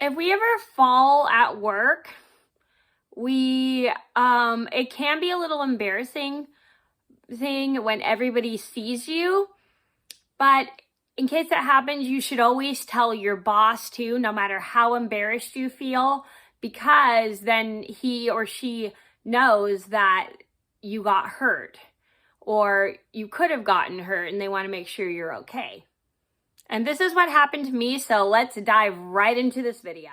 if we ever fall at work, it can be a little embarrassing thing when everybody sees you, but in case that happens, you should always tell your boss too, no matter how embarrassed you feel, because then he or she knows that you got hurt or you could have gotten hurt and they want to make sure you're okay. And this is what happened to me, so let's dive right into this video.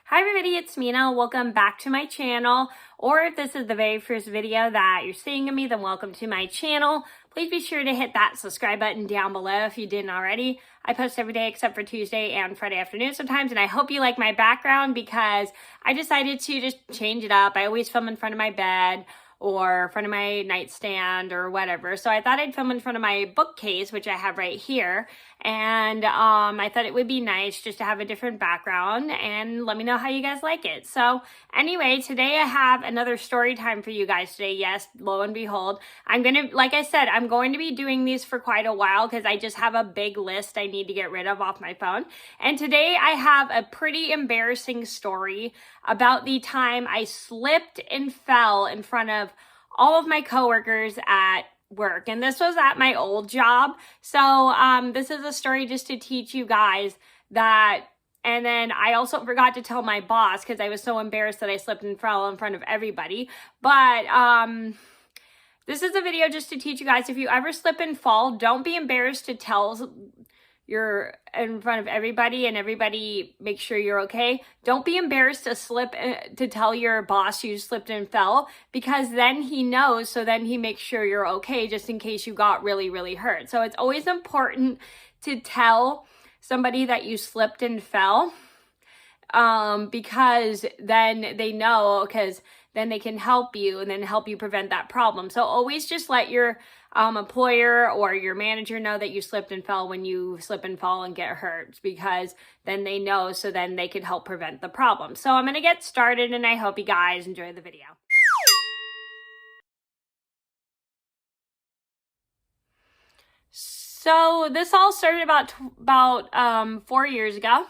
Hi everybody, it's Mena. Welcome back to my channel. Or if this is the very first video that you're seeing of me, then welcome to my channel. Please be sure to hit that subscribe button down below if you didn't already. I post every day except for Tuesday and Friday afternoon sometimes, and I hope you like my background because I decided to just change it up. I always film in front of my bed or in front of my nightstand or whatever. So I thought I'd film in front of my bookcase, which I have right here. And I thought it would be nice just to have a different background, and let me know how you guys like it. So anyway, today I have another story time for you guys today. Yes, lo and behold, like I said, I'm going to be doing these for quite a while because I just have a big list I need to get rid of off my phone. And today I have a pretty embarrassing story about the time I slipped and fell in front of all of my coworkers at work. And this was at my old job. So this is a story just to teach you guys that. And then I also forgot to tell my boss because I was so embarrassed that I slipped and fell in front of everybody. But this is a video just to teach you guys, if you ever slip and fall, don't be embarrassed to tell you're in front of everybody and everybody make sure you're okay. Don't be embarrassed to tell your boss you slipped and fell, because then he knows, so then he makes sure you're okay just in case you got really, really hurt. So it's always important to tell somebody that you slipped and fell, because then they know, because then they can help you and then help you prevent that problem. So always just let your employer or your manager know that you slipped and fell when you slip and fall and get hurt, because then they know, so then they can help prevent the problem. So I'm going to get started, and I hope you guys enjoy the video. So this all started about 4 years ago.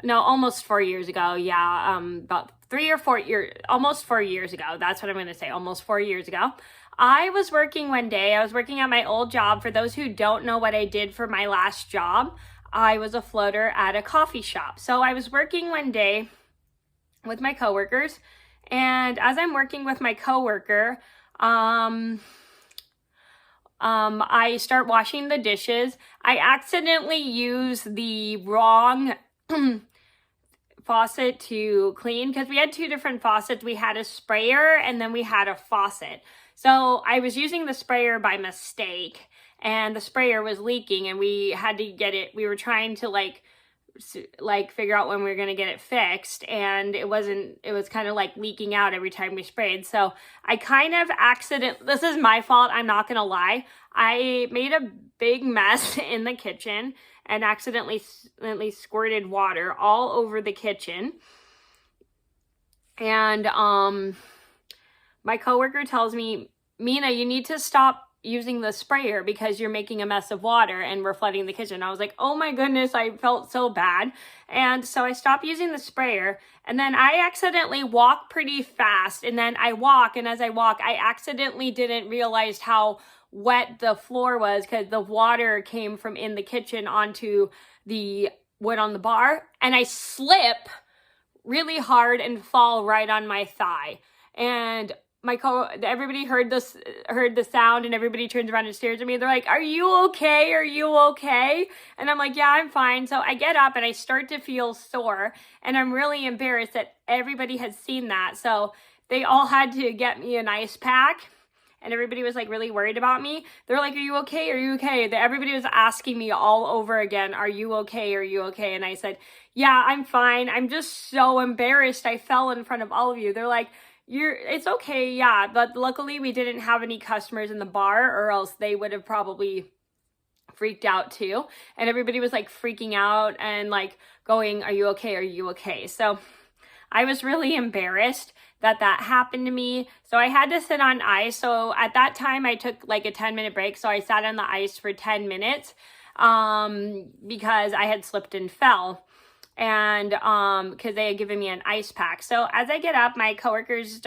No, almost 4 years ago. Yeah, about 3 or 4 years, almost 4 years ago. That's what I'm going to say, almost 4 years ago. I was working one day. I was working at my old job. For those who don't know what I did for my last job, I was a floater at a coffee shop. So I was working one day with my coworkers, and as I'm working with my coworker, I start washing the dishes. I accidentally use the wrong faucet to clean, because we had two different faucets. We had a sprayer and then we had a faucet. So I was using the sprayer by mistake, and the sprayer was leaking, and we had to get it. We were trying to like figure out when we were going to get it fixed, and it was kind of like leaking out every time we sprayed. So I kind of this is my fault, I'm not going to lie. I made a big mess in the kitchen and accidentally squirted water all over the kitchen. And my coworker tells me, "Mena, you need to stop using the sprayer because you're making a mess of water and we're flooding the kitchen." I was like, oh my goodness, I felt so bad. And so I stopped using the sprayer, and then I accidentally walk pretty fast, and then I walk, and as I walk, I accidentally didn't realize how wet the floor was, because the water came from in the kitchen onto the wood on the bar, and I slip really hard and fall right on my thigh. And everybody heard the sound, and everybody turns around and stares at me. They're like, "Are you okay? Are you okay?" And I'm like, "Yeah, I'm fine." So I get up and I start to feel sore, and I'm really embarrassed that everybody had seen that. So they all had to get me an ice pack, and everybody was like really worried about me. They're like, "Are you okay? Are you okay?" Everybody was asking me all over again, "Are you okay? Are you okay?" And I said, "Yeah, I'm fine. I'm just so embarrassed. I fell in front of all of you." They're like, it's okay, yeah, but luckily we didn't have any customers in the bar, or else they would have probably freaked out too. And everybody was like freaking out and like going, "Are you okay? Are you okay?" So I was really embarrassed that happened to me. So I had to sit on ice. So at that time I took like a 10-minute break. So I sat on the ice for 10 minutes. because I had slipped and fell. And because they had given me an ice pack. So as I get up, my coworkers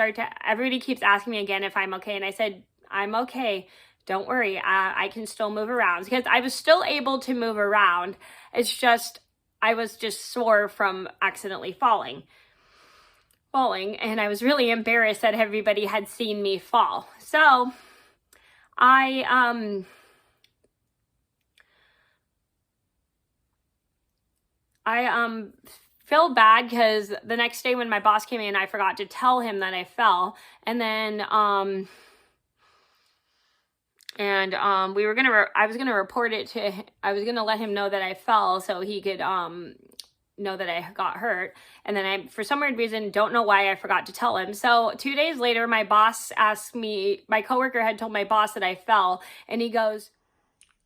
everybody keeps asking me again if I'm okay. And I said, I'm okay. Don't worry. I can still move around, because I was still able to move around. It's just, I was just sore from accidentally falling. And I was really embarrassed that everybody had seen me fall. So I feel bad because the next day when my boss came in, I forgot to tell him that I fell. And then I was gonna report it to, I was gonna let him know that I fell so he could know that I got hurt. And then I, for some weird reason, don't know why I forgot to tell him. So 2 days later, my boss asked me, my coworker had told my boss that I fell, and he goes,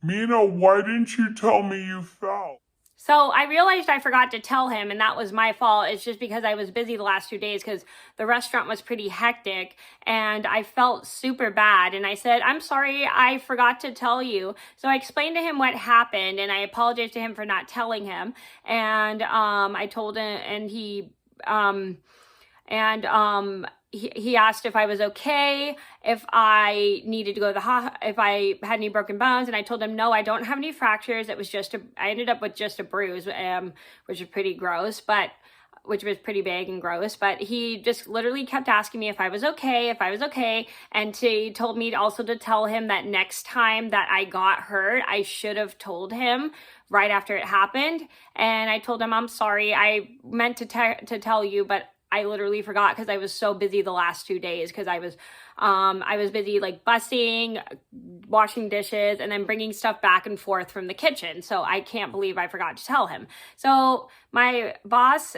Mena, why didn't you tell me you fell? So I realized I forgot to tell him, and that was my fault. It's just because I was busy the last 2 days because the restaurant was pretty hectic and I felt super bad. And I said, I'm sorry, I forgot to tell you. So I explained to him what happened, and I apologized to him for not telling him. And I told him, and he asked if I was okay, if I needed to go to the hospital, if I had any broken bones, and I told him, no, I don't have any fractures. It was just I ended up with just a bruise, which was pretty gross, which was pretty big and gross, but he just literally kept asking me if I was okay, and he told me also to tell him that next time that I got hurt, I should have told him right after it happened. And I told him, I'm sorry, I meant to tell you, but I literally forgot because I was so busy the last 2 days, because I was busy like bussing, washing dishes, and then bringing stuff back and forth from the kitchen. So I can't believe I forgot to tell him. So my boss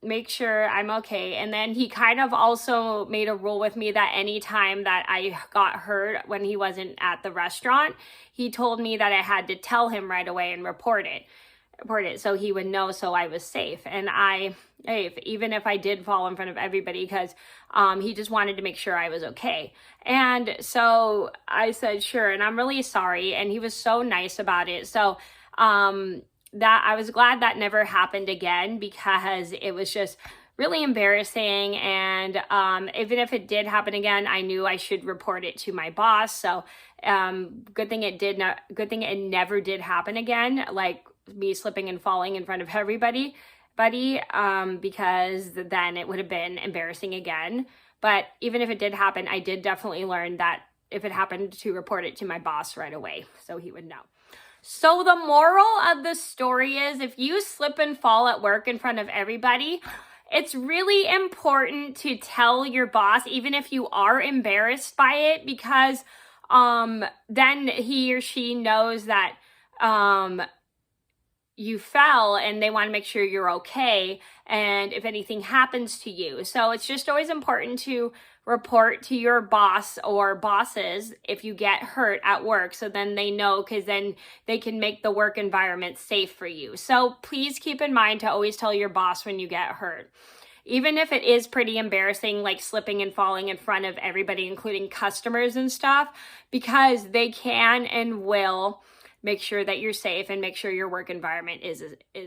make sure I'm okay. And then he kind of also made a rule with me that anytime that I got hurt when he wasn't at the restaurant, he told me that I had to tell him right away and report it so he would know, so I was safe. And even if I did fall in front of everybody, because he just wanted to make sure I was okay. And so I said, sure, and I'm really sorry. And he was so nice about it. So that I was glad that never happened again, because it was just really embarrassing. And even if it did happen again, I knew I should report it to my boss. So good thing it never did happen again, like me slipping and falling in front of everybody, because then it would have been embarrassing again. But even if it did happen, I did definitely learn that if it happened, to report it to my boss right away so he would know. So the moral of the story is, if you slip and fall at work in front of everybody, it's really important to tell your boss, even if you are embarrassed by it, because then he or she knows that you fell and they want to make sure you're okay, and if anything happens to you. So it's just always important to report to your boss or bosses if you get hurt at work, so then they know, because then they can make the work environment safe for you. So please keep in mind to always tell your boss when you get hurt, even if it is pretty embarrassing, like slipping and falling in front of everybody, including customers and stuff, because they can and will make sure that you're safe and make sure your work environment is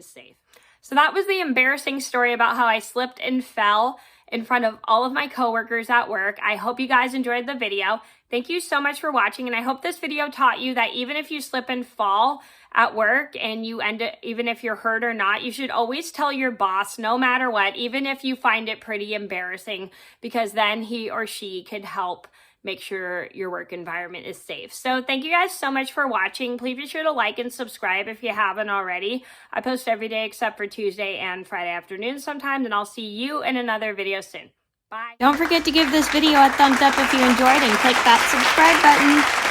safe. So that was the embarrassing story about how I slipped and fell in front of all of my coworkers at work. I hope you guys enjoyed the video. Thank you so much for watching, and I hope this video taught you that even if you slip and fall at work and even if you're hurt or not, you should always tell your boss no matter what, even if you find it pretty embarrassing, because then he or she could help make sure your work environment is safe. So thank you guys so much for watching. Please be sure to like and subscribe if you haven't already. I post every day except for Tuesday and Friday afternoons sometimes, and I'll see you in another video soon. Bye. Don't forget to give this video a thumbs up if you enjoyed, and click that subscribe button.